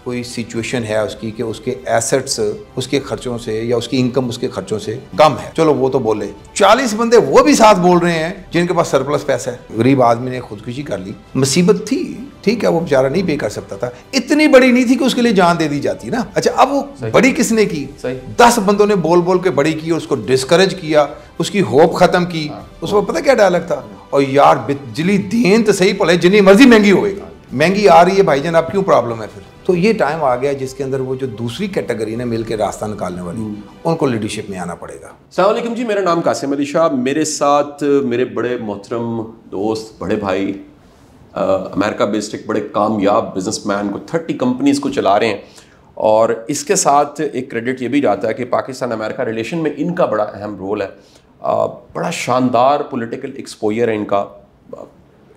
कोई सिचुएशन है उसकी कि उसके एसेट्स उसके खर्चों से या उसकी इनकम उसके खर्चों से कम है, चलो वो तो बोले। 40 बंदे वो भी साथ बोल रहे हैं जिनके पास सरप्लस पैसा है। गरीब आदमी ने खुदकुशी कर ली, मुसीबत थी, ठीक है, वो बेचारा नहीं पे कर सकता था, इतनी बड़ी नहीं थी कि उसके लिए जान दे दी जाती ना। अच्छा, अब वो बड़ी किसने की? 10 बंदों ने बोल बोल के बड़ी की, उसको डिस्करेज किया, उसकी होप खत्म की। उसको पता क्या डायलॉग था? और यार बिजली दें तो सही पड़े, जितनी मर्जी महंगी होएगा, महंगी आ रही है भाईजान, अब क्यों प्रॉब्लम है? फिर तो ये टाइम आ गया जिसके अंदर वो जो दूसरी कैटेगरी ने मिलकर रास्ता निकालने वाली, उनको लीडरशिप में आना पड़ेगा। अस्सलाम वालेकुम जी, मेरा नाम कासिम अली शाह। मेरे साथ मेरे बड़े मोहतरम दोस्त, बड़े भाई, अमेरिका बेस्ड एक बड़े कामयाब बिजनेसमैन को 30 कंपनीज को चला रहे हैं, और इसके साथ एक क्रेडिट ये भी जाता है कि पाकिस्तान अमेरिका रिलेशन में इनका बड़ा अहम रोल है। बड़ा शानदार पॉलिटिकल एक्सपोजर है इनका,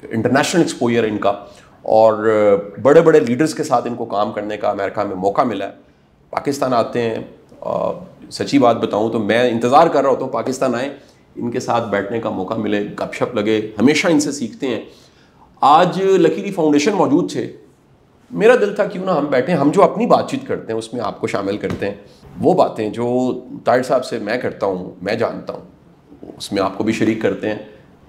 इंटरनेशनल एक्सपोजर है इनका, और बड़े बड़े लीडर्स के साथ इनको काम करने का अमेरिका में मौका मिला है। पाकिस्तान आते हैं, सच्ची बात बताऊं तो मैं इंतज़ार कर रहा होता हूँ पाकिस्तान आए, इनके साथ बैठने का मौका मिले, गपशप लगे, हमेशा इनसे सीखते हैं। आज लकीरी फाउंडेशन मौजूद थे, मेरा दिल था क्यों ना हम बैठें, हम जो अपनी बातचीत करते हैं उसमें आपको शामिल करते हैं, वो बातें जो ताहिर साहब से मैं करता हूँ, मैं जानता हूँ, उसमें आपको भी शरीक करते हैं।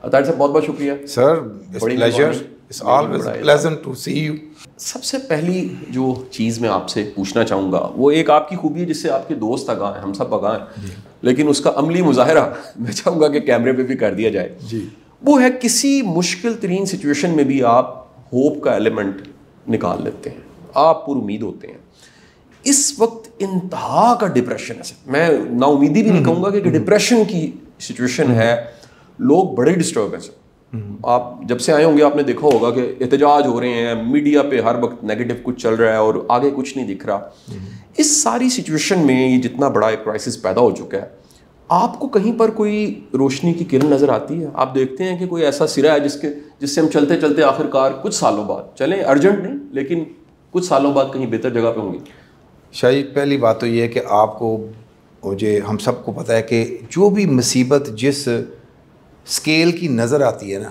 ताहिर साहब बहुत बहुत शुक्रिया sir, It's always pleasant to see you. सबसे पहली जो चीज़ मैं आपसे पूछना चाहूँगा वो एक आपकी खूबी है जिससे आपके दोस्त आगाह हैं, हम सब आगाह हैं, लेकिन उसका अमली मुजाहरा मैं चाहूँगा कि कैमरे पे भी कर दिया जाए जी। वो है किसी मुश्किल तरीन सिचुएशन में भी आप होप का एलिमेंट निकाल लेते हैं, आप पुरुमीद होते हैं। इस वक्त इंतहा का डिप्रेशन है, मैं नाउमीदी भी नहीं कहूँगा कि डिप्रेशन की सिचुएशन है, लोग बड़े डिस्टर्ब हैं। आप जब से आए होंगे आपने देखा होगा कि एहतजाज हो रहे हैं, मीडिया पे हर वक्त नेगेटिव कुछ चल रहा है और आगे कुछ नहीं दिख रहा। इस सारी सिचुएशन में ये जितना बड़ा एक क्राइसिस पैदा हो चुका है, आपको कहीं पर कोई रोशनी की किरण नज़र आती है? आप देखते हैं कि कोई ऐसा सिरा है जिससे हम चलते चलते आखिरकार कुछ सालों बाद चलें, अर्जेंट नहीं लेकिन कुछ सालों बाद कहीं बेहतर जगह पे होंगे? शायद पहली बात तो ये है कि आपको मुझे हम सबको पता है कि जो भी मुसीबत जिस स्केल की नज़र आती है ना,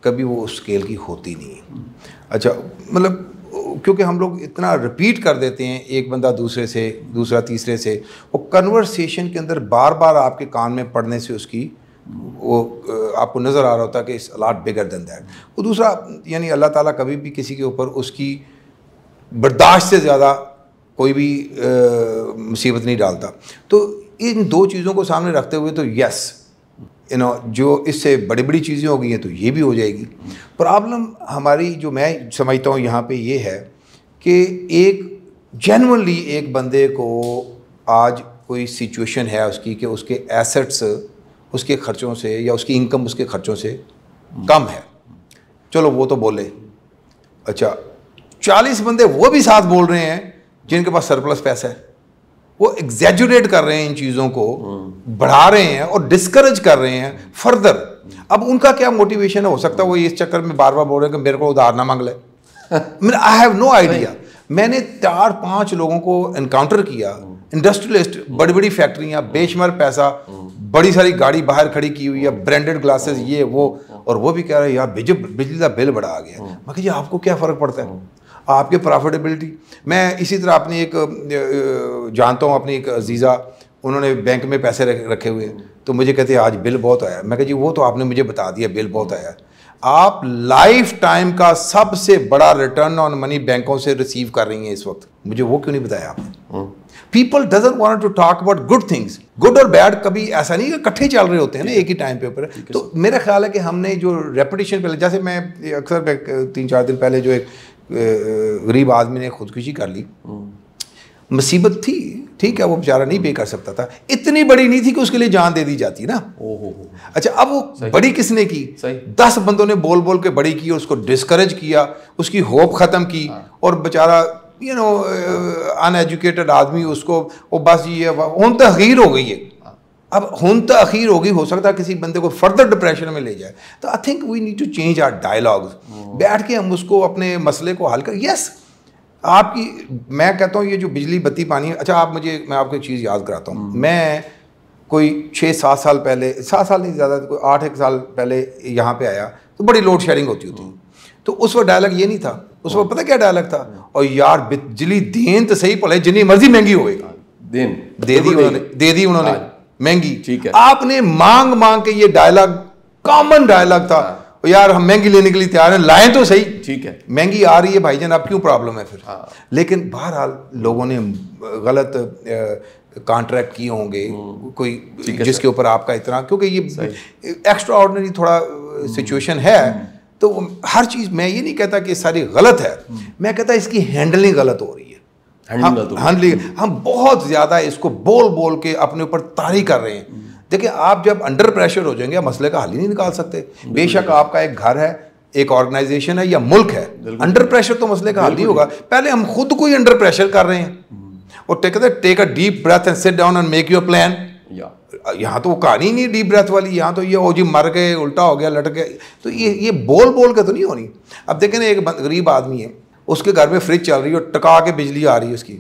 कभी वो उस स्केल की होती नहीं है। अच्छा, मतलब क्योंकि हम लोग इतना रिपीट कर देते हैं, एक बंदा दूसरे से, दूसरा तीसरे से, वो कन्वर्सेशन के अंदर बार बार आपके कान में पड़ने से उसकी वो आपको नज़र आ रहा होता है कि it's lot bigger than that. वो दूसरा यानी अल्लाह ताला कभी भी किसी के ऊपर उसकी बर्दाश्त से ज़्यादा कोई भी मुसीबत नहीं डालता। तो इन दो चीज़ों को सामने रखते हुए तो यस, जो इससे बड़ी बड़ी चीज़ें हो गई हैं तो ये भी हो जाएगी। प्रॉब्लम हमारी जो मैं समझता हूँ यहाँ पे ये है कि एक जेन्युइनली एक बंदे को आज कोई सिचुएशन है उसकी कि उसके एसेट्स उसके खर्चों से या उसकी इनकम उसके खर्चों से कम है, चलो वो तो बोले। अच्छा, 40 बंदे वो भी साथ बोल रहे हैं जिनके पास सरप्लस पैसा है, वो एग्जैजुरेट कर रहे हैं, इन चीज़ों को बढ़ा रहे हैं और डिस्करेज कर रहे हैं फर्दर। अब उनका क्या मोटिवेशन है? हो सकता है वो इस चक्कर में बार बार बोल रहे हैं कि मेरे को उधार ना मांग ले। I have no idea. मैंने 4-5 लोगों को इनकाउंटर किया, इंडस्ट्रियलिस्ट, बड़ी बड़ी फैक्ट्रियाँ, बेशुमार पैसा, बड़ी सारी गाड़ी बाहर खड़ी की हुई है, ब्रांडेड ग्लासेस, ये वो, और वो भी कह रहे हैं यार बिजली का बिल बढ़ा आ गया। मैं कहा जी आपको क्या फ़र्क पड़ता है, आपके प्रॉफिटेबिलिटी। मैं इसी तरह अपनी एक जानता हूँ, अपनी एक अजीज़ा, उन्होंने बैंक में पैसे रखे हुए, तो मुझे कहते हैं आज बिल बहुत आया। मैं कहा जी वो तो आपने मुझे बता दिया बिल बहुत आया। आप लाइफ टाइम का सबसे बड़ा रिटर्न ऑन मनी बैंकों से रिसीव कर रही हैं इस वक्त, मुझे वो क्यों नहीं बताया आपने? People doesn't want to talk about good things, good और बैड कभी ऐसा नहीं कि इकट्ठे चल रहे होते हैं ना एक ही टाइम पे ऊपर। तो मेरा ख्याल है कि हमने जो रेपुटेशन पहले, जैसे मैं अक्सर 3-4 दिन पहले जो एक गरीब आदमी ने खुदकुशी कर ली, मुसीबत थी, ठीक है, वो बेचारा नहीं पे कर सकता था, इतनी बड़ी नहीं थी कि उसके लिए जान दे दी जाती ना। अच्छा, अब वो बड़ी किसने की? 10 बंदों ने बोल बोल के बड़ी की, उसको डिस्करेज किया, उसकी होप ख़त्म की, और बेचारा अनएजुकेटेड आदमी, उसको वो बस ये हुन तखीर हो गई है। अब हुन तखीर होगी, हो सकता है किसी बंदे को फर्दर डिप्रेशन में ले जाए। तो I think we need to change our dialogues, बैठ के हम उसको अपने मसले को हल कर। यस, आपकी, मैं कहता हूँ ये जो बिजली बत्ती पानी, अच्छा आप मुझे, मैं आपको एक चीज़ याद कराता हूँ। मैं कोई 6-7 साल पहले, 7 साल नहीं ज़्यादा, कोई 8-1 साल पहले यहाँ पे आया तो बड़ी लोड शेयरिंग होती थी। तो उस वक्त डायलॉग ये नहीं था उस वक्त पता क्या डायलॉग था, और यार बिजली देन तो सही भले जितनी मर्जी महंगी होए, देन दे दी उन्होंने महंगी। ठीक है, आपने मांग मांग के, ये डायलॉग कॉमन डायलॉग था, यार हम महंगी लेने के लिए तैयार हैं, लाएं तो सही। ठीक है, महंगी आ रही है भाईजान, अब क्यों प्रॉब्लम है फिर? लेकिन बहरहाल लोगों ने गलत कॉन्ट्रैक्ट किए होंगे, कोई जिसके ऊपर आपका इतना, क्योंकि ये एक्स्ट्रा ऑर्डिनरी थोड़ा सिचुएशन है, तो हर चीज़, मैं ये नहीं कहता कि सारी गलत है, मैं कहता इसकी हैंडलिंग गलत हो रही है। हम बहुत ज़्यादा इसको बोल बोल के अपने ऊपर तारी कर रहे हैं। देखिए, आप जब अंडर प्रेशर हो जाएंगे, मसले का हल ही नहीं निकाल सकते। बेशक आपका एक घर है, एक ऑर्गेनाइजेशन है या मुल्क है, अंडर प्रेशर तो मसले का हल नहीं होगा। पहले हम खुद को ही अंडर प्रेशर कर रहे हैं। और take a deep breath and sit down and make your plan. यहाँ तो वो कहानी नहीं डीप ब्रेथ वाली, यहाँ तो ये ओ जी मर गए, उल्टा हो गया, लट गए, तो ये बोल बोल के तो नहीं होनी। अब देखें ना, एक गरीब आदमी है, उसके घर में फ्रिज चल रही है और टका के बिजली आ रही है उसकी,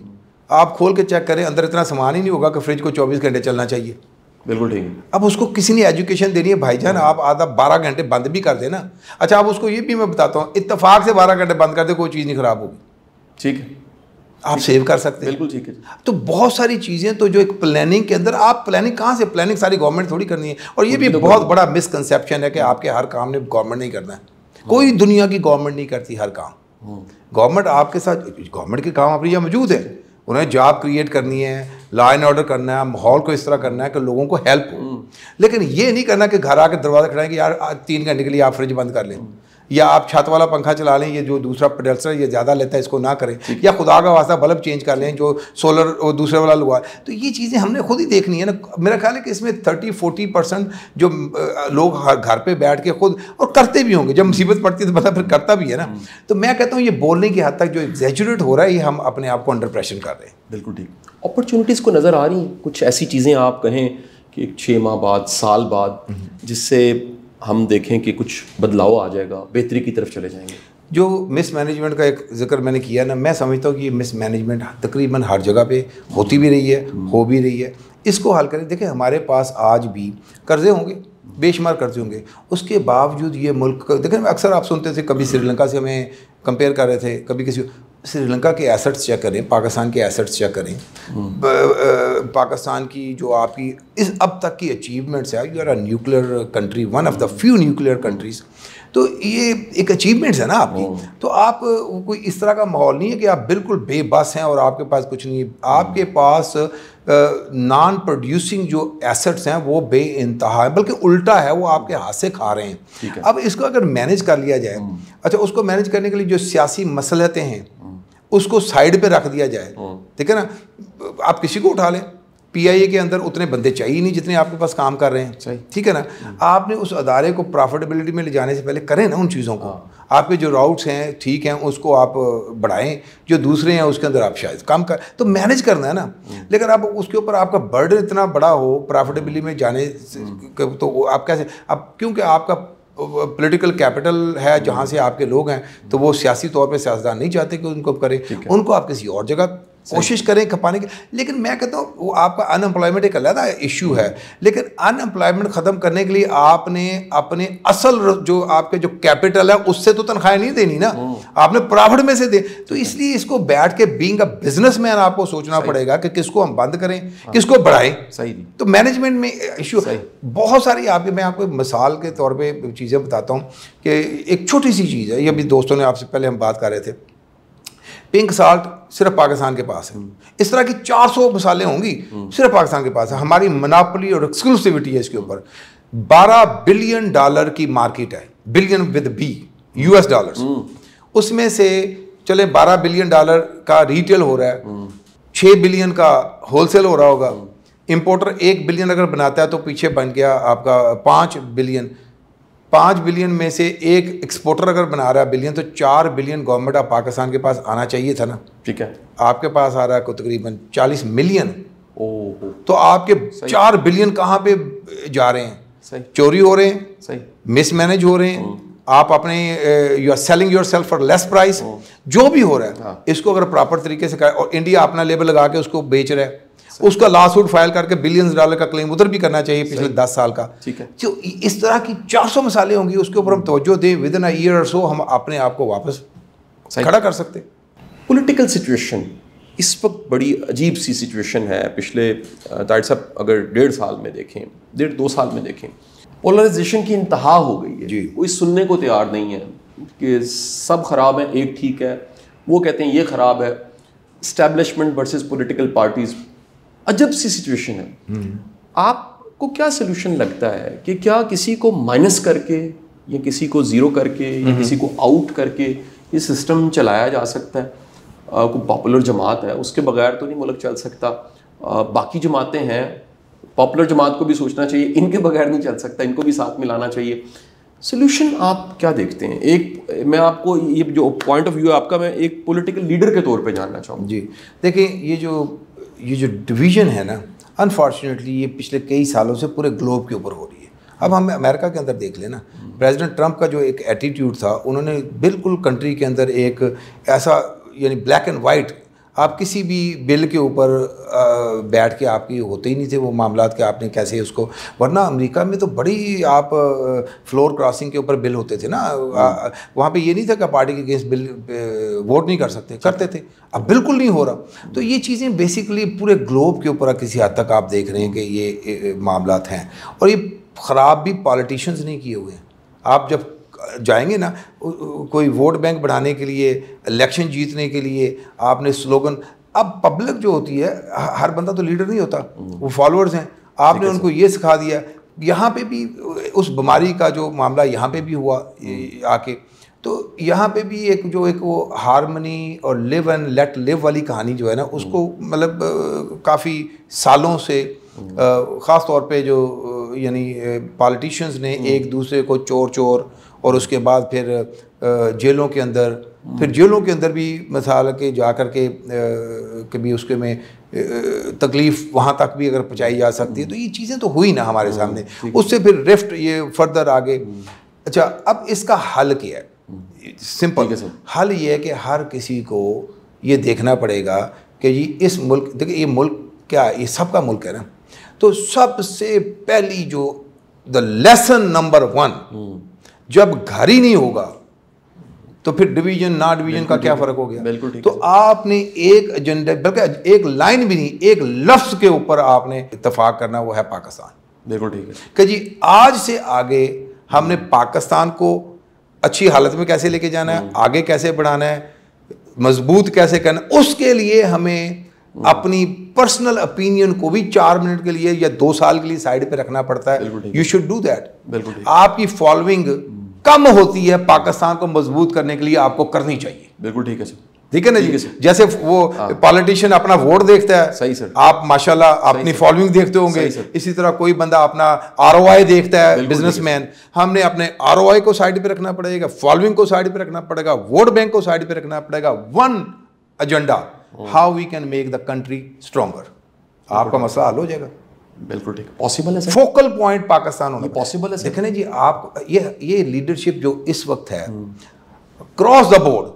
आप खोल के चेक करें, अंदर इतना सामान ही नहीं होगा कि फ्रिज को 24 घंटे चलना चाहिए। बिल्कुल ठीक है। अब उसको किसी ने एजुकेशन देनी है, भाईजान आप आधा 12 घंटे बंद भी कर देना। अच्छा, अब उसको ये भी मैं बताता हूँ, इत्तेफाक से 12 घंटे बंद कर दे, कोई चीज़ नहीं खराब होगी। ठीक है, आप सेव कर सकते हैं। बिल्कुल ठीक है। तो बहुत सारी चीज़ें, तो जो एक प्लानिंग के अंदर, आप प्लानिंग कहाँ से, प्लानिंग सारी गवर्नमेंट थोड़ी करनी है। और ये भी बहुत बड़ा मिसकंसेप्शन है कि आपके हर काम ने गवर्नमेंट नहीं करना है। कोई दुनिया की गवर्नमेंट नहीं करती हर काम। गवर्नमेंट आपके साथ, गवर्नमेंट के काम अपनी यहाँ मौजूद है, उन्हें जॉब क्रिएट करनी है, लॉ एंड ऑर्डर करना है, माहौल को इस तरह करना है कि लोगों को हेल्प हो। लेकिन ये नहीं करना कि घर आके दरवाज़ा खड़ाएं कि यार 3 घंटे के लिए आप फ्रिज बंद कर लें, या आप छत वाला पंखा चला लें, ये जो दूसरा प्रोडक्टर ये ज़्यादा लेता है इसको ना करें, या खुदा का वास्ता बल्ब चेंज कर लें जो सोलर और दूसरे वाला लगवा। तो ये चीज़ें हमने खुद ही देखनी है ना। मेरा ख्याल है कि इसमें 30-40% जो लोग घर पे बैठ के खुद, और करते भी होंगे, जब मुसीबत पड़ती है तो बंदा फिर करता भी है ना। तो मैं कहता हूँ ये बोलने की हद तक जो एग्जैजुरेट हो रहा है, ये हम अपने आप को अंडर प्रेशर कर रहे हैं। बिल्कुल ठीक। अपॉर्चुनिटीज़ को नज़र आ रही हैं कुछ ऐसी चीज़ें, आप कहें कि 6 माह बाद, साल बाद, जिससे हम देखें कि कुछ बदलाव आ जाएगा, बेहतरी की तरफ चले जाएंगे? जो मिसमैनेजमेंट का एक जिक्र मैंने किया ना, मैं समझता हूँ कि ये मिसमैनेजमेंट तकरीबन हर जगह पे होती भी रही है, हो भी रही है। इसको हल करें। देखिए, हमारे पास आज भी कर्जे होंगे, बेशुमार कर्जे होंगे, उसके बावजूद ये मुल्क, देखें अक्सर आप सुनते थे, कभी श्रीलंका से हमें कंपेयर कर रहे थे, कभी किसी, श्रीलंका के एसेट्स चेक करें, पाकिस्तान के एसेट्स चेक करें, पाकिस्तान की जो आपकी इस अब तक की अचीवमेंट्स है, you are a nuclear country, one of the few nuclear countries, तो ये एक अचीवमेंट्स है ना आपकी। तो आप कोई इस तरह का माहौल नहीं है कि आप बिल्कुल बेबस हैं और आपके पास कुछ नहीं है। आपके पास नॉन प्रोड्यूसिंग जो एसेट्स हैं वो बेइंतहा है, बल्कि उल्टा है, वो आपके हाथ से खा रहे हैं। अब इसको अगर मैनेज कर लिया जाए, अच्छा, उसको मैनेज करने के लिए जो सियासी मसलहतें हैं उसको साइड पे रख दिया जाए, ठीक है ना। आप किसी को उठा लें, PIA के अंदर उतने बंदे चाहिए नहीं जितने आपके पास काम कर रहे हैं, ठीक है ना। आपने उस अदारे को प्रॉफिटेबिलिटी में ले जाने से पहले करें ना उन चीज़ों को। आपके जो राउट्स हैं ठीक हैं, उसको आप बढ़ाएं, जो दूसरे हैं उसके अंदर आप शायद काम कर, तो मैनेज करना है ना। लेकिन अब उसके ऊपर आपका बर्डन इतना बड़ा हो प्रॉफिटेबिलिटी में जाने, तो आप कैसे, अब क्योंकि आपका पॉलिटिकल कैपिटल है जहाँ से आपके लोग हैं, तो वो सियासी तौर पे सियासतदान नहीं चाहते कि उनको करें, उनको आप किसी और जगह कोशिश करें खपाने की। लेकिन मैं कहता हूँ वो आपका अनएम्प्लॉयमेंट एक अलग इशू है, लेकिन अनएम्प्लॉयमेंट ख़त्म करने के लिए आपने अपने असल जो आपके जो कैपिटल है उससे तो तनख्वाहें नहीं देनी ना, आपने प्रॉफिट में से दे। तो इसलिए इसको बैठ के बीइंग अ बिजनेसमैन आपको सोचना पड़ेगा कि किसको हम बंद करें, किसको बढ़ाएं। सही। तो मैनेजमेंट में इशू बहुत सारी आपके, मैं आपको मिसाल के तौर पर चीज़ें बताता हूँ कि एक छोटी सी चीज़ है, ये भी दोस्तों ने आपसे पहले हम बात कर रहे थे, पिंक साल्ट सिर्फ पाकिस्तान के पास है। इस तरह की 400 मसाले होंगी सिर्फ पाकिस्तान के पास है। हमारी मोनोपोली और एक्सक्लूसिविटी है इसके ऊपर। $12 बिलियन की मार्केट है, billion with B, US dollars. उसमें से चले $12 बिलियन का रिटेल हो रहा है, 6 बिलियन का होलसेल हो रहा होगा। इंपोर्टर 1 बिलियन अगर बनाता है तो पीछे बन गया आपका 5 बिलियन। 5 बिलियन में से एक एक्सपोर्टर अगर बना रहा है बिलियन, तो 4 बिलियन गवर्नमेंट ऑफ पाकिस्तान के पास आना चाहिए था ना। ठीक है, आपके पास आ रहा है तकरीबन 40 मिलियन। तो आपके 4 बिलियन कहाँ पे जा रहे हैं? सही। चोरी हो रहे हैं, मिसमैनेज हो रहे हैं, आप अपने you are selling your self for less price, जो भी हो रहा है इसको अगर प्रॉपर तरीके से करें, और इंडिया अपना लेबल लगा के उसको बेच रहा है, उसका लॉसूट फाइल करके $बिलियंस का क्लेम उधर भी करना चाहिए पिछले 10 साल का। ठीक है। जो इस तरह की 400 मसाले होंगी, उसके ऊपर हम तवज्जो दें, विद इन अ ईयर और सो हम अपने आप को वापस खड़ा कर सकते। पॉलिटिकल सिचुएशन इस वक्त बड़ी अजीब सी सिचुएशन है। पिछले तारिक साहब अगर 1.5 साल में देखें, 1.5-2 साल में देखें, पोलराइजेशन की इंतहा हो गई है जी। कोई सुनने को तैयार नहीं है कि सब खराब है, एक ठीक है, वो कहते हैं ये खराब है। एस्टैब्लिशमेंट वर्सेस पॉलिटिकल पार्टीज, अजब सी सिचुएशन है। आपको क्या सोल्यूशन लगता है कि क्या किसी को माइनस करके या किसी को ज़ीरो करके या किसी को आउट करके ये सिस्टम चलाया जा सकता है? कोई पॉपुलर जमात है, उसके बगैर तो नहीं मुल्क चल सकता। बाकी जमातें हैं, पॉपुलर जमात को भी सोचना चाहिए, इनके बगैर नहीं चल सकता, इनको भी साथ मिलाना चाहिए। सोल्यूशन आप क्या देखते हैं? एक मैं आपको ये जो पॉइंट ऑफ व्यू है आपका, मैं एक पॉलिटिकल लीडर के तौर पे जानना चाहूँगा। जी देखिए, ये जो डिवीज़न है ना, अनफॉर्चुनेटली ये पिछले कई सालों से पूरे ग्लोब के ऊपर हो रही है। अब हम अमेरिका के अंदर देख लेना, प्रेसिडेंट ट्रंप का जो एक एटीट्यूड था, उन्होंने बिल्कुल कंट्री के अंदर एक ऐसा यानी ब्लैक एंड वाइट, आप किसी भी बिल के ऊपर बैठ के आपकी होते ही नहीं थे वो मामलात कि आपने कैसे उसको, वरना अमेरिका में तो बड़ी आप फ्लोर क्रॉसिंग के ऊपर बिल होते थे ना, वहाँ पे ये नहीं था कि पार्टी के अगेंस्ट बिल वोट नहीं कर सकते, करते थे। अब बिल्कुल नहीं हो रहा। तो ये चीज़ें बेसिकली पूरे ग्लोब के ऊपर किसी हद तक आप देख रहे हैं कि ये मामलात हैं, और ये ख़राब भी पॉलिटिशियंस नहीं किए हुए हैं। आप जब जाएंगे ना, कोई वोट बैंक बढ़ाने के लिए, इलेक्शन जीतने के लिए आपने स्लोगन, अब पब्लिक जो होती है, हर बंदा तो लीडर नहीं होता, वो फॉलोअर्स हैं। आपने उनको ये सिखा दिया। यहाँ पे भी उस बीमारी का जो मामला यहाँ पे भी हुआ आके, तो यहाँ पे भी एक वो हारमनी और लिव एंड लेट लिव वाली कहानी जो है ना, उसको मतलब काफ़ी सालों से ख़ास तौर पे जो यानी पॉलिटिशियंस ने एक दूसरे को चोर चोर, और उसके बाद फिर जेलों के अंदर, फिर जेलों के अंदर भी मिसाल के जा कर के कभी उसके में तकलीफ़ वहाँ तक भी अगर पहुँचाई जा सकती है, तो ये चीज़ें तो हुई ना हमारे सामने। उससे फिर रिफ्ट ये फर्दर आगे। अच्छा, अब इसका हल क्या है? सिंपल हल ये है कि हर किसी को ये देखना पड़ेगा कि जी इस मुल्क, देखिए ये मुल्क क्या है, ये सबका मुल्क है ना। तो सबसे पहली जो द लेसन नंबर 1, जब घर ही नहीं होगा तो फिर डिवीजन ना डिवीजन का क्या फ़र्क हो गया? बिल्कुल ठीक। तो आपने एक एजेंडा, बल्कि एक लाइन भी नहीं, एक लफ्ज़ के ऊपर आपने इत्तेफाक करना, वो है पाकिस्तान। बिल्कुल ठीक है कि जी आज से आगे हमने पाकिस्तान को अच्छी हालत में कैसे लेके जाना है, आगे कैसे बढ़ाना है, मजबूत कैसे करना है। उसके लिए हमें अपनी पर्सनल ओपिनियन को भी 4 मिनट के लिए या 2 साल के लिए साइड पे रखना पड़ता है। You should do that. आपकी फॉलोइंग कम होती है, पाकिस्तान को मजबूत करने के लिए आपको करनी चाहिए। बिल्कुल ठीक है सर, ठीक है ना जी। जैसे वो पॉलिटिशियन अपना वोट देखता है, सही सर, आप माशाल्लाह अपनी फॉलोइंग देखते होंगे। इसी तरह कोई बंदा अपना ROI देखता है, बिजनेसमैन। हमने अपने ROI को साइड पे रखना पड़ेगा, फॉलोइंग को साइड पे रखना पड़ेगा, वोट बैंक को साइड पे रखना पड़ेगा। One agenda, how we can make the country stronger. आपका मसला हल हो जाएगा। बिल्कुल ठीक, पॉसिबल है सर। फोकल पॉइंट पाकिस्तान होना पॉसिबल है सर। देखें जी, आप ये लीडरशिप जो इस वक्त है क्रॉस द बोर्ड,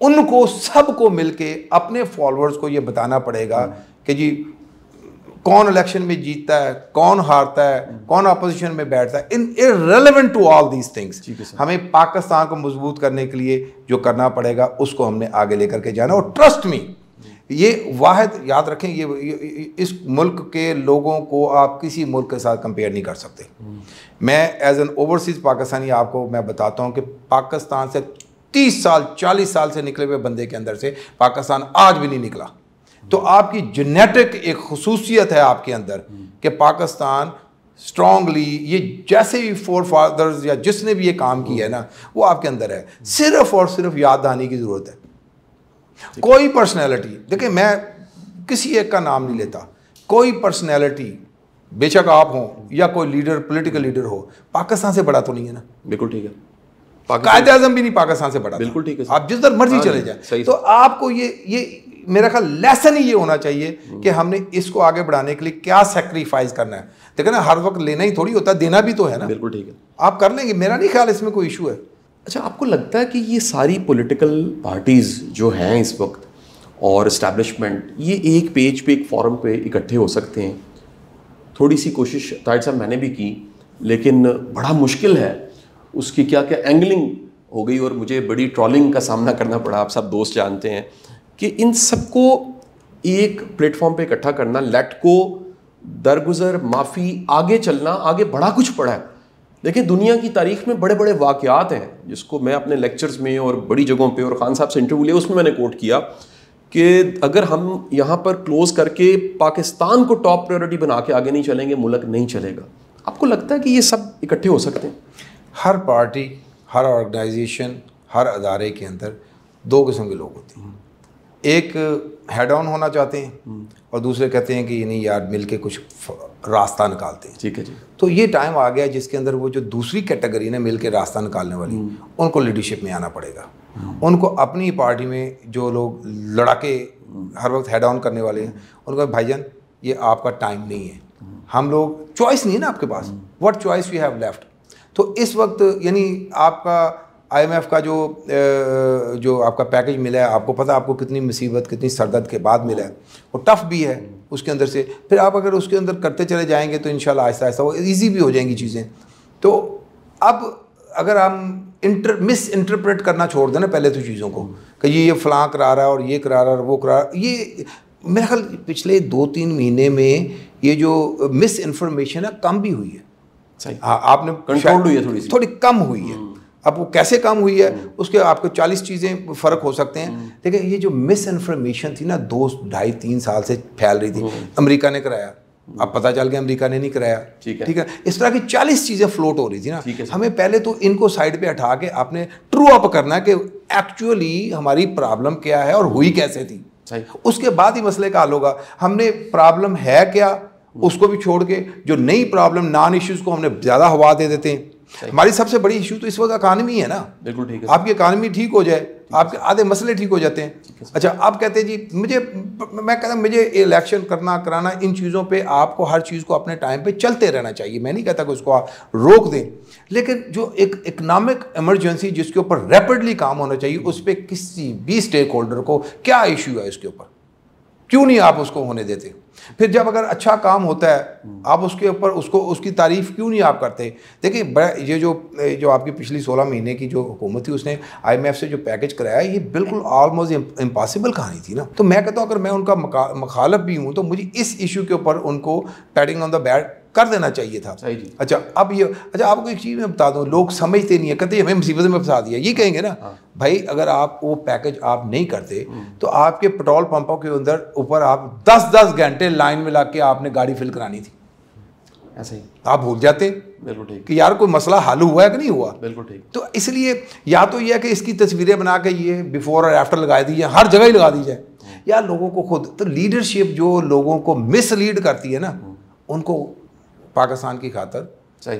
उनको सबको मिलके अपने फॉलोअर्स को ये बताना पड़ेगा कि जी कौन इलेक्शन में जीतता है, कौन हारता है, कौन अपोजिशन में बैठता है, irrelevant to all these things. हमें पाकिस्तान को मजबूत करने के लिए जो करना पड़ेगा उसको हमने आगे लेकर के जाना। और ट्रस्ट मी, ये वाहिद याद रखें, ये इस मुल्क के लोगों को आप किसी मुल्क के साथ कंपेयर नहीं कर सकते। मैं एज एन ओवरसीज पाकिस्तानी आपको मैं बताता हूँ कि पाकिस्तान से 30 साल 40 साल से निकले हुए बंदे के अंदर से पाकिस्तान आज भी नहीं निकला। तो आपकी जेनेटिक एक खुसूसियत है आपके अंदर कि पाकिस्तान स्ट्रांगली, ये जैसे भी फोर फादर्स या जिसने भी ये काम किया है ना, वो आपके अंदर है। सिर्फ और सिर्फ याद दहानी की ज़रूरत है। कोई पर्सनैलिटी, देखिए मैं किसी एक का नाम नहीं लेता, कोई पर्सनैलिटी बेशक आप हो या कोई लीडर, पॉलिटिकल लीडर हो, पाकिस्तान से बड़ा तो नहीं है ना। बिल्कुल ठीक है। कायदे आज़म भी नहीं पाकिस्तान से बड़ा। बिल्कुल ठीक है। आप जिस तरह मर्जी चले जाए। तो आपको ये मेरा ख्याल लेसन ही ये होना चाहिए कि हमने इसको आगे बढ़ाने के लिए क्या सेक्रीफाइस करना है। देखो ना, हर वक्त लेना ही थोड़ी होता, देना भी तो है ना। बिल्कुल ठीक है, आप कर लेंगे, मेरा नहीं ख्याल इसमें कोई इशू है। अच्छा, आपको लगता है कि ये सारी पॉलिटिकल पार्टीज़ जो हैं इस वक्त और इस्टेब्लिशमेंट, ये एक पेज पे, एक फोरम पे इकट्ठे हो सकते हैं? थोड़ी सी कोशिश तारिक साहब मैंने भी की, लेकिन बड़ा मुश्किल है उसकी क्या क्या एंगलिंग हो गई और मुझे बड़ी ट्रॉलिंग का सामना करना पड़ा, आप सब दोस्त जानते हैं, कि इन सबको एक प्लेटफॉर्म पे इकट्ठा करना, लेट को, दरगुजर, माफ़ी, आगे चलना, आगे बड़ा कुछ पड़ा है। देखिए दुनिया की तारीख में बड़े बड़े वाक़यात हैं जिसको मैं अपने लेक्चर्स में और बड़ी जगहों पे और ख़ान साहब से इंटरव्यू लिया उसमें मैंने कोट किया कि अगर हम यहाँ पर क्लोज करके पाकिस्तान को टॉप प्रायोरिटी बना के आगे नहीं चलेंगे, मुल्क नहीं चलेगा। आपको लगता है कि ये सब इकट्ठे हो सकते हैं? हर पार्टी, हर ऑर्गेनाइजेशन, हर अदारे के अंदर दो किस्म के लोग होते हैं। एक हेड ऑन होना चाहते हैं और दूसरे कहते हैं कि ये नहीं यार मिल के कुछ रास्ता निकालते हैं। ठीक है जी। तो ये टाइम आ गया जिसके अंदर वो जो दूसरी कैटेगरी ने मिल के रास्ता निकालने वाली, उनको लीडरशिप में आना पड़ेगा। उनको अपनी पार्टी में जो लोग लड़ाके हर वक्त हेड ऑन करने वाले हैं, उनको भाईजान ये आपका टाइम नहीं है, हम लोग चॉइस नहीं है ना आपके पास, what choice we have left. तो इस वक्त यानी आपका IMF का जो आपका पैकेज मिला है, आपको पता है आपको कितनी मुसीबत, कितनी सरदर्द के बाद मिला है, वो टफ भी है उसके अंदर से। फिर आप अगर उसके अंदर करते चले जाएंगे तो इंशाल्लाह आहिस्ता आहिस्ता वो ईजी भी हो जाएंगी चीज़ें। तो अब अगर हम मिस इंटरप्रेट करना छोड़ दें ना पहले तो चीज़ों को कि ये फलां करा रहा है और ये करा रहा है और वो करा रहा है, ये मेरे ख्याल पिछले 2-3 महीने में ये जो मिस इन्फॉर्मेशन है कम भी हुई है। सही। हाँ, आपने कंट्रोल हुई है, थोड़ी कम हुई है। अब वो कैसे कम हुई है उसके आपको 40 चीज़ें फ़र्क हो सकते हैं, लेकिन ये जो मिस इन्फॉर्मेशन थी ना 2-2.5-3 साल से फैल रही थी, अमेरिका ने कराया, अब पता चल गया अमेरिका ने नहीं कराया, ठीक है, इस तरह की 40 चीज़ें फ्लोट हो रही थी ना। हमें पहले तो इनको साइड पे हटा के आपने ट्रू अप करना है कि एक्चुअली हमारी प्रॉब्लम क्या है और हुई कैसे थी, उसके बाद ही मसले का हल होगा। हमने प्रॉब्लम है क्या उसको भी छोड़ के जो नई प्रॉब्लम, नॉन इश्यूज़ को हमने ज़्यादा हवा दे देते हैं। हमारी सबसे बड़ी इशू तो इस वक्त इकानमी है ना। बिल्कुल ठीक है। आपकी इकानमी ठीक हो जाए, आपके आधे मसले ठीक हो जाते हैं। अच्छा, आप कहते हैं जी मैं कहता हूँ मुझे इलेक्शन कराना, इन चीज़ों पे आपको हर चीज़ को अपने टाइम पे चलते रहना चाहिए। मैं नहीं कहता कि उसको आप रोक दें, लेकिन जो एक इकनॉमिक इमरजेंसी जिसके ऊपर रैपिडली काम होना चाहिए, उस पर किसी भी स्टेक होल्डर को क्या इशू है, इसके ऊपर क्यों नहीं आप उसको होने देते? फिर जब अगर अच्छा काम होता है आप उसके ऊपर उसकी तारीफ क्यों नहीं आप करते? देखिए ये जो आपकी पिछली 16 महीने की जो हुकूमत थी उसने IMF से जो पैकेज कराया, ये बिल्कुल ऑलमोस्ट इम्पॉसिबल कहानी थी ना। तो मैं कहता हूँ अगर मैं उनका मुखालफ भी हूँ तो मुझे इस इशू के ऊपर उनको पैडिंग ऑन द बैक कर देना चाहिए था। अच्छा, अब ये आपको एक चीज़ मैं बता दूँ, लोग समझते नहीं है, कहते हमें मुसीबत में फंसा दिया, ये कहेंगे ना। भाई अगर आप वो पैकेज आप नहीं करते तो आपके पेट्रोल पंपों के अंदर ऊपर आप 10-10 घंटे लाइन में लग के आपने गाड़ी फिल करानी थी, ऐसे ही आप भूल जाते। बिल्कुल ठीक कि यार कोई मसला हल हुआ है कि नहीं हुआ। बिल्कुल ठीक। तो इसलिए या तो यह है कि इसकी तस्वीरें बना के ये बिफोर और आफ्टर लगा दी जाए, हर जगह ही लगा दी जाए, या लोगों को खुद तो लीडरशिप जो लोगों को मिसलीड करती है ना, उनको पाकिस्तान की खातर सही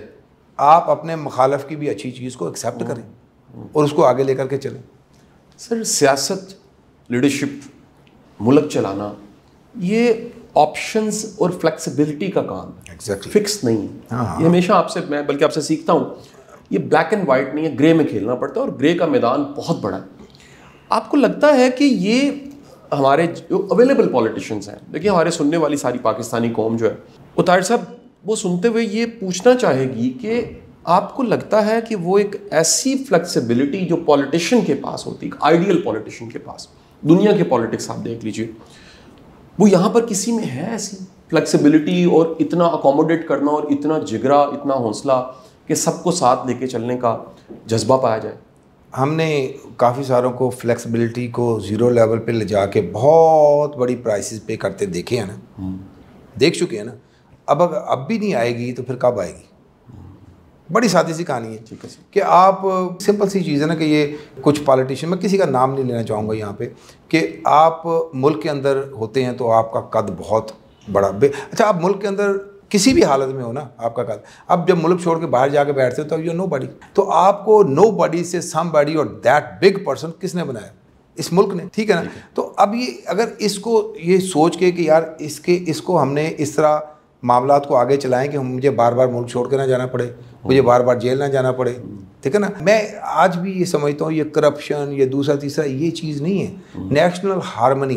आप अपने मुखालफ की भी अच्छी चीज़ को एक्सेप्ट करें और उसको आगे लेकर के चलें। सर सियासत, लीडरशिप, मुल्क चलाना, ये ऑप्शंस और फ्लेक्सिबिलिटी का काम है। Exactly. फिक्स नहीं है। ये हमेशा मैं बल्कि आपसे सीखता हूँ, ये ब्लैक एंड वाइट नहीं है, ग्रे में खेलना पड़ता है और ग्रे का मैदान बहुत बड़ा है। आपको लगता है कि ये हमारे जो अवेलेबल पॉलिटिशियंस हैं, देखिए हमारे सुनने वाली सारी पाकिस्तानी कौम जो है, उतार साहब वो सुनते हुए ये पूछना चाहेगी कि आपको लगता है कि वो एक ऐसी फ्लेक्सिबिलिटी जो पॉलिटिशियन के पास होती है, आइडियल पॉलिटिशियन के पास, दुनिया के पॉलिटिक्स आप देख लीजिए, वो यहाँ पर किसी में है ऐसी फ्लेक्सिबिलिटी और इतना अकोमोडेट करना और इतना जिगरा, इतना हौसला कि सबको साथ लेके चलने का जज्बा पाया जाए? हमने काफ़ी सारों को फ्लेक्सिबिलिटी को ज़ीरो लेवल पे ले जाके बहुत बड़ी प्राइसेस पे करते देखे हैं ना, देख चुके हैं ना। अब भी नहीं आएगी तो फिर कब आएगी? बड़ी सादी सी कहानी है कि आप सिंपल सी चीज़ है ना कि ये कुछ पॉलिटिशियन, मैं किसी का नाम नहीं लेना चाहूँगा यहाँ पे, कि आप मुल्क के अंदर होते हैं तो आपका कद बहुत बड़ा अच्छा, आप मुल्क के अंदर किसी भी हालत में हो ना, आपका कद, अब जब मुल्क छोड़ के बाहर जाके बैठते हो तो यू नो बडी, तो आपको नो बडी से सम बडी और दैट बिग पर्सन किसने बनाया? इस मुल्क ने, ठीक है ना। तो अब ये अगर इसको ये सोच के कि यार इसको हमने इस तरह मामलात को आगे चलाएं कि मुझे बार बार मुल्क छोड़ के ना जाना पड़े, मुझे बार बार जेल ना जाना पड़े, ठीक है ना। मैं आज भी ये समझता हूँ ये करप्शन, ये दूसरा तीसरा, ये चीज़ नहीं है। नेशनल हार्मनी,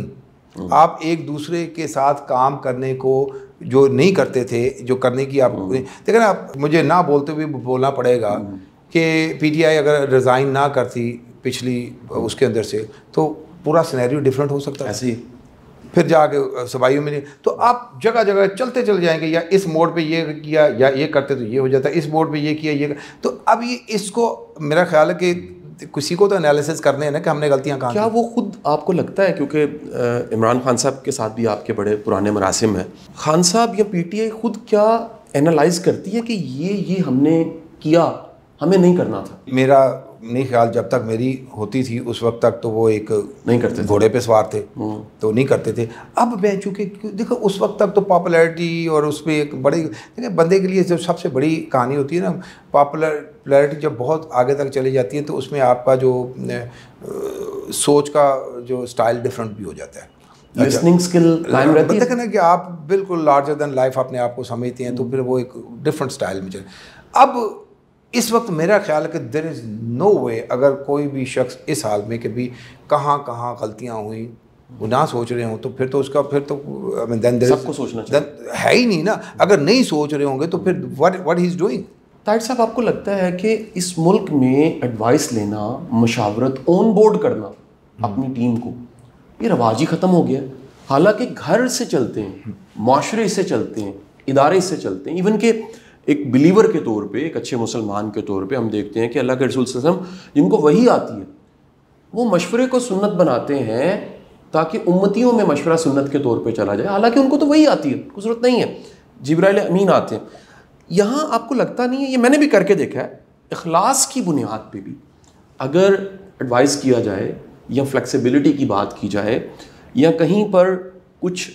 आप एक दूसरे के साथ काम करने को जो नहीं करते थे, जो करने की आप देखिए ना, मुझे ना बोलते हुए बोलना पड़ेगा कि PTI अगर रिज़ाइन ना करती पिछली उसके अंदर से तो पूरा सिनेरियो डिफरेंट हो सकता है। ऐसे ही फिर जाके सबाइयों में तो आप जगह जगह चलते चले जाएंगे, या इस मोड पे ये किया या ये करते तो ये हो जाता है, इस मोड पे ये किया ये तो अब ये इसको मेरा ख्याल है कि किसी को तो एनालिसिस करने हैं ना कि हमने गलतियां कहाँ क्या वो खुद आपको लगता है, क्योंकि इमरान खान साहब के साथ भी आपके बड़े पुराने मरासिम हैं, खान साहब या PTI खुद क्या एनालाइज करती है कि ये हमने किया, हमें नहीं करना था? मेरा नहीं ख्याल, जब तक मेरी होती थी उस वक्त तक तो वो एक नहीं करते थे, घोड़े पे सवार थे तो नहीं करते थे। अब मैं चूँकि देखो उस वक्त तक तो पॉपुलैरिटी और उसमें एक बड़ी देखिए बंदे के लिए जो सबसे बड़ी कहानी होती है ना, पॉपुलैरिटी जब बहुत आगे तक चली जाती है तो उसमें आपका जो सोच का जो स्टाइल डिफरेंट भी हो जाता है, लिसनिंग स्किल कायम रहती है। देखा ना कि आप बिल्कुल लार्जर देन लाइफ अपने आप को समझते हैं तो फिर वो एक डिफरेंट स्टाइल में चले। अब इस वक्त मेरा ख्याल है कि देयर इज़ नो वे, अगर कोई भी शख्स इस हाल में कि भी कहाँ कहाँ गलतियाँ हुई वो ना सोच रहे हों तो फिर तो उसका फिर तो सबको सोचना चाहिए, है ही नहीं ना। अगर नहीं सोच रहे होंगे तो फिर what he is doing. Tahir साहब, आपको लगता है कि इस मुल्क में एडवाइस लेना, मशावरत, ऑन बोर्ड करना अपनी टीम को, ये रवाज ही ख़त्म हो गया? हालांकि घर से चलते हैं, माशरे से चलते हैं, इदारे से चलते हैं। इवन के एक बिलीवर के तौर पे, एक अच्छे मुसलमान के तौर पे हम देखते हैं कि अल्लाह के रसूल सल्लल्लाहु अलैहि वसल्लम जिनको वही आती है वो मशवरे को सुन्नत बनाते हैं ताकि उम्मतियों में मशवरा सुन्नत के तौर पे चला जाए, हालांकि उनको तो वही आती है, कोई ज़रूरत नहीं है। जिब्राइल अमीन आते हैं। यहाँ आपको लगता नहीं है, ये मैंने भी करके देखा है, इखलास की बुनियाद पे भी अगर एडवाइस किया जाए या फ्लेक्सिबिलिटी की बात की जाए या कहीं पर कुछ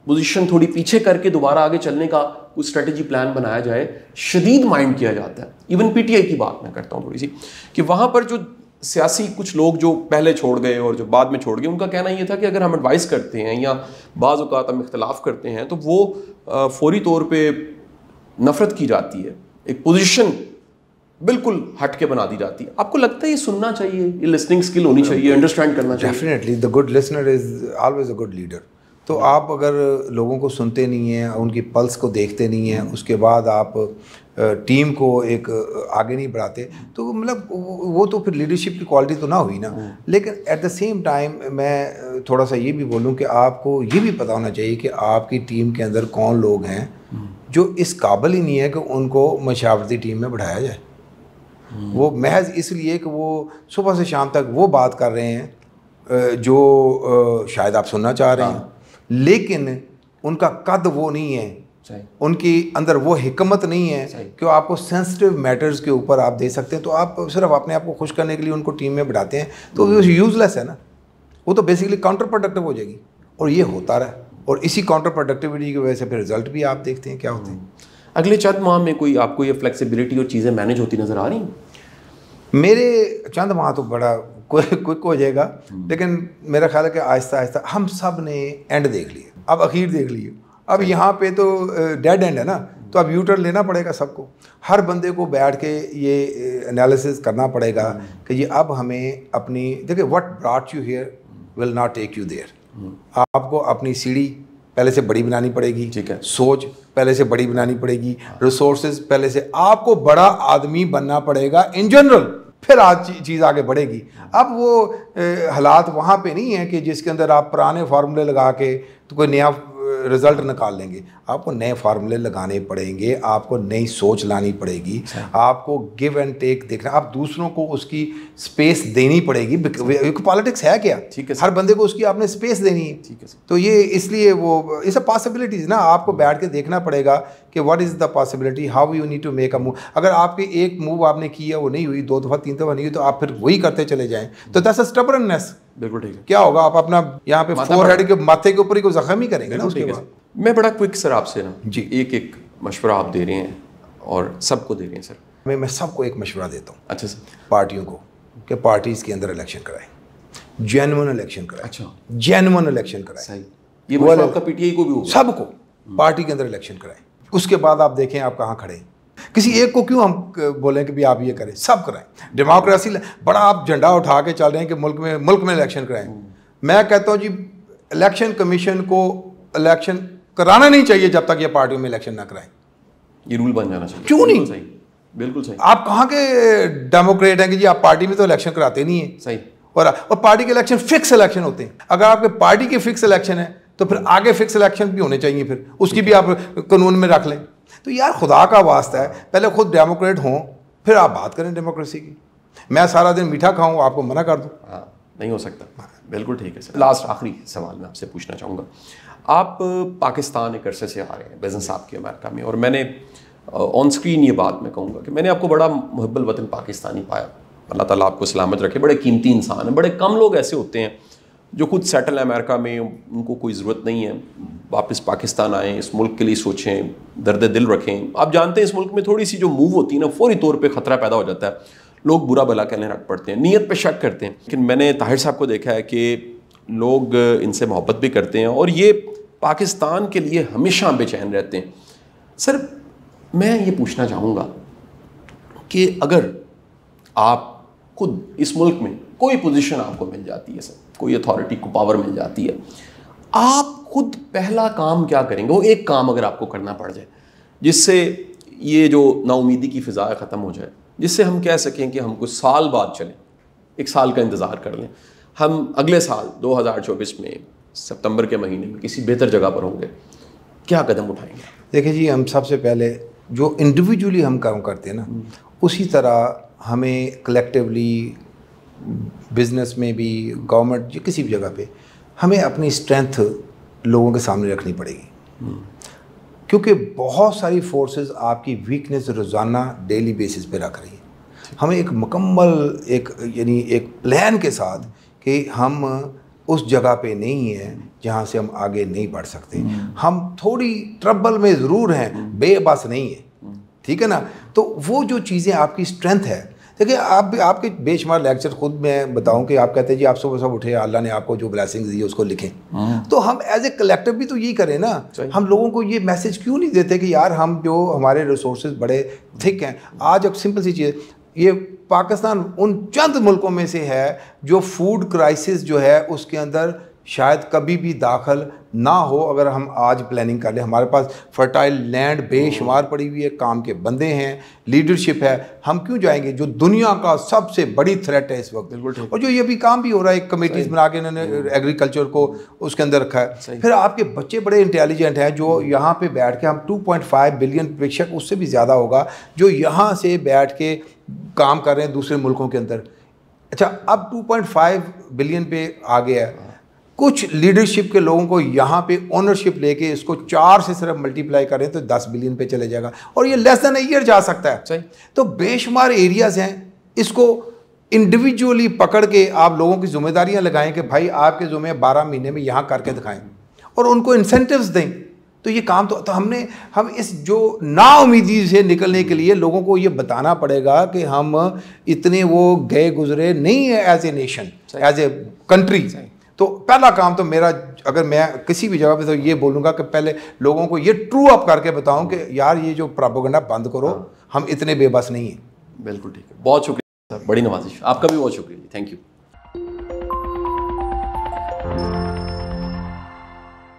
पोजीशन थोड़ी पीछे करके दोबारा आगे चलने का कुछ स्ट्रेटजी प्लान बनाया जाए, शदीद माइंड किया जाता है। इवन PTI की बात मैं करता हूँ थोड़ी सी, कि वहाँ पर जो सियासी कुछ लोग जो पहले छोड़ गए और जो बाद में छोड़ गए, उनका कहना ये था कि अगर हम एडवाइस करते हैं या बाज़ औक़ात हम इख्तलाफ करते हैं तो वो फौरी तौर पर नफ़रत की जाती है, एक पोजीशन बिल्कुल हट के बना दी जाती है। आपको लगता है ये सुनना चाहिए, ये लिसनिंग स्किल होनी चाहिए, अंडरस्टैंड करना चाहिए? Definitely the good listener is always a good leader. तो आप अगर लोगों को सुनते नहीं हैं, उनकी पल्स को देखते नहीं हैं, उसके बाद आप टीम को एक आगे नहीं बढ़ाते तो मतलब वो तो फिर लीडरशिप की क्वालिटी तो ना हुई ना। लेकिन एट द सेम टाइम मैं थोड़ा सा ये भी बोलूँ कि आपको ये भी पता होना चाहिए कि आपकी टीम के अंदर कौन लोग हैं जो इस काबिल ही नहीं है कि उनको मशावरती टीम में बढ़ाया जाए। वो महज इसलिए कि वो सुबह से शाम तक वो बात कर रहे हैं जो शायद आप सुनना चाह रहे हैं, लेकिन उनका कद वो नहीं है, उनकी अंदर वो हिकमत नहीं है कि आपको सेंसिटिव मैटर्स के ऊपर आप दे सकते हैं। तो आप सिर्फ अपने आप को खुश करने के लिए उनको टीम में बढ़ाते हैं तो वो यूज़लेस है ना, वो तो बेसिकली काउंटर प्रोडक्टिव हो जाएगी। और ये होता रहा, और इसी काउंटर प्रोडक्टिविटी की वजह से फिर रिजल्ट भी आप देखते हैं क्या होते हैं। अगले चंद माह में कोई आपको ये फ्लेक्सिबिलिटी और चीज़ें मैनेज होती नज़र आ रही हैं? मेरे चंद माह तो बड़ा क्विक हो जाएगा, लेकिन मेरा ख्याल है कि आहिस्ता आहिस्ता हम सब ने एंड देख लिए, अब अखीर देख लिए। अब यहाँ पे तो डेड एंड है ना, तो अब यूटर्न लेना पड़ेगा सबको। हर बंदे को बैठ के ये एनालिसिस करना पड़ेगा कि ये अब हमें अपनी, देखिए what brought you here will not take you there. आपको अपनी सीढ़ी पहले से बड़ी बनानी पड़ेगी, ठीक है, सोच पहले से बड़ी बनानी पड़ेगी, रिसोर्सेज पहले से, आपको बड़ा आदमी बनना पड़ेगा इन जनरल, फिर आज चीज़ आगे बढ़ेगी। अब वो हालात वहाँ पे नहीं है कि जिसके अंदर आप पुराने फार्मूले लगा के तो कोई नया रिजल्ट निकाल लेंगे। आपको नए फार्मूले लगाने पड़ेंगे, आपको नई सोच लानी पड़ेगी, आपको गिव एंड टेक देखना, आप दूसरों को उसकी स्पेस देनी पड़ेगी। पॉलिटिक्स है क्या, ठीक है, हर बंदे को उसकी आपने स्पेस देनी है, ठीक है। तो ये इसलिए वो इस पॉसिबिलिटीज़ ना, आपको बैठ के देखना पड़ेगा कि what is the possibility, how you need to make a move. अगर आपकी एक मूव आपने किया वो नहीं हुई, 2 दफ़ा 3 दफ़ा नहीं हुई, तो आप फिर वही करते चले जाएं, तो दैट्स अ स्टबर्ननेस। बिल्कुल ठीक है। क्या होगा, आप अपना यहाँ पे फोरहेड के माथे के ऊपर ही कोई जख्म ही करेंगे ना उसके बाद। मैं बड़ा क्विक सर आपसे ना जी, एक मशवरा आप दे रहे हैं और सबको दे रहे हैं सर। मैं सबको एक मशवरा देता हूँ। अच्छा सर। पार्टियों को कि पार्टीज़ के अंदर इलेक्शन कराएं, जेन्युइन इलेक्शन कराएं। अच्छा, जेन्युइन इलेक्शन कराएं। सही, ये मशवरा आपका PTI को भी होगा? सबको पार्टी के अंदर इलेक्शन कराएं, उसके बाद आप देखें आप कहाँ खड़े हैं। किसी एक को क्यों हम बोलें कि भी आप ये करें, सब कराएं। डेमोक्रेसी बड़ा आप झंडा उठा के चल रहे हैं कि मुल्क में इलेक्शन कराएं। मैं कहता हूँ जी, इलेक्शन कमीशन को इलेक्शन कराना नहीं चाहिए जब तक ये पार्टियों में इलेक्शन ना कराएं। ये रूल बन जाना चाहिए। क्यों नहीं? सही, बिल्कुल सही। आप कहाँ के डेमोक्रेट हैं कि जी आप पार्टी में तो इलेक्शन कराते नहीं है। सही। और पार्टी के इलेक्शन फिक्स इलेक्शन होते हैं। अगर आपके पार्टी के फिक्स इलेक्शन है तो फिर आगे फिक्स इलेक्शन भी होने चाहिए, फिर उसकी भी आप कानून में रख लें। तो यार खुदा का वास्ता है, पहले खुद डेमोक्रेट हों फिर आप बात करें डेमोक्रेसी की। मैं सारा दिन मीठा खाऊं आपको मना कर दूं? हाँ, नहीं हो सकता। बिल्कुल ठीक है सर। लास्ट आखिरी सवाल मैं आपसे पूछना चाहूँगा, आप पाकिस्तान एक अरसे से आ रहे हैं बिजनेस आपके अमेरिका में, और मैंने ऑन स्क्रीन ये बात मैं कहूँगा कि मैंने आपको बड़ा मुहब्बल वतन पाकिस्तानी पाया। अल्लाह ताला आपको सलामत रखे। बड़े कीमती इंसान हैं। बड़े कम लोग ऐसे होते हैं जो खुद सेटल है अमेरिका में, उनको कोई ज़रूरत नहीं है वापस पाकिस्तान आएँ, इस मुल्क के लिए सोचें, दर्द दिल रखें। आप जानते हैं इस मुल्क में थोड़ी सी जो मूव होती है ना, फौरी तौर पे ख़तरा पैदा हो जाता है, लोग बुरा भला कहने लग पड़ते हैं, नीयत पे शक करते हैं। लेकिन मैंने ताहिर साहब को देखा है कि लोग इनसे मोहब्बत भी करते हैं और ये पाकिस्तान के लिए हमेशा बेचैन रहते हैं। सर मैं ये पूछना चाहूँगा कि अगर आप खुद इस मुल्क में कोई पोजीशन आपको मिल जाती है सर, कोई अथॉरिटी को पावर मिल जाती है, आप खुद पहला काम क्या करेंगे? वो एक काम अगर आपको करना पड़ जाए जिससे ये जो नाउमीदी की फ़िज़ा ख़त्म हो जाए, जिससे हम कह सकें कि हम कुछ साल बाद चलें, एक साल का इंतज़ार कर लें, हम अगले साल 2024 में सितंबर के महीने में किसी बेहतर जगह पर होंगे, क्या कदम उठाएंगे? देखिए जी, हम सबसे पहले जो इंडिविजुअली हम काम करते हैं ना, उसी तरह हमें कलेक्टिवली बिजनेस में भी, गवर्नमेंट किसी भी जगह पे, हमें अपनी स्ट्रेंथ लोगों के सामने रखनी पड़ेगी। क्योंकि बहुत सारी फोर्सेस आपकी वीकनेस रोज़ाना डेली बेसिस पे रख रही है। हमें एक मुकम्मल एक प्लान के साथ कि हम उस जगह पे नहीं हैं जहाँ से हम आगे नहीं बढ़ सकते। हम थोड़ी ट्रबल में ज़रूर हैं, बेबस नहीं है, ठीक है ना। तो वो जो चीज़ें आपकी स्ट्रेंथ है, देखिए आप भी, आपके बेशुमार लेक्चर खुद मैं बताऊं कि आप कहते हैं जी आप सुबह सुबह उठे, अल्लाह ने आपको जो ब्लेसिंग्स दी उसको लिखें। तो हम एज ए कलेक्टिव भी तो यही करें ना। हम लोगों को ये मैसेज क्यों नहीं देते कि यार हम जो हमारे रिसोर्सेज बड़े थिक हैं। आज एक सिंपल सी चीज़, ये पाकिस्तान उन चंद मुल्कों में से है जो फूड क्राइसिस जो है उसके अंदर शायद कभी भी दाखिल ना हो अगर हम आज प्लानिंग कर लें। हमारे पास फर्टाइल लैंड बेशुमार पड़ी हुई है, काम के बंदे हैं, लीडरशिप है। हम क्यों जाएंगे जो दुनिया का सबसे बड़ी थ्रेट है इस वक्त। और जो ये भी काम भी हो रहा है, कमेटीज बना के इन्होंने एग्रीकल्चर को उसके अंदर रखा है। फिर आपके बच्चे बड़े इंटेलिजेंट हैं जो यहाँ पे बैठ के, हम 2.5 बिलियन, बेशक उससे भी ज़्यादा होगा, जो यहाँ से बैठ के काम कर रहे हैं दूसरे मुल्कों के अंदर। अच्छा, अब 2.5 बिलियन पे आ गया है। कुछ लीडरशिप के लोगों को यहाँ पे ओनरशिप लेके इसको 4 से सिर्फ मल्टीप्लाई करें तो 10 बिलियन पे चले जाएगा, और ये लेस देन ईयर जा सकता है। सही। तो बेशुमार एरियाज हैं, इसको इंडिविजुअली पकड़ के आप लोगों की जिम्मेदारियां लगाएं कि भाई आपके जुम्मे 12 महीने में यहाँ करके दिखाएं और उनको इंसेंटिव्स दें। तो ये काम तो हम इस जो नाउमीदी से निकलने के लिए लोगों को ये बताना पड़ेगा कि हम इतने वो गए गुजरे नहीं है as a nation, as a country. तो पहला काम तो मेरा, अगर मैं किसी भी जगह पे, तो ये बोलूँगा कि पहले लोगों को ये ट्रू अप करके बताऊं कि यार ये जो प्रोपेगेंडा बंद करो, हम इतने बेबस नहीं हैं। बिल्कुल ठीक है, बहुत शुक्रिया सर, बड़ी नवाजिश। आपका भी बहुत शुक्रिया, थैंक यू।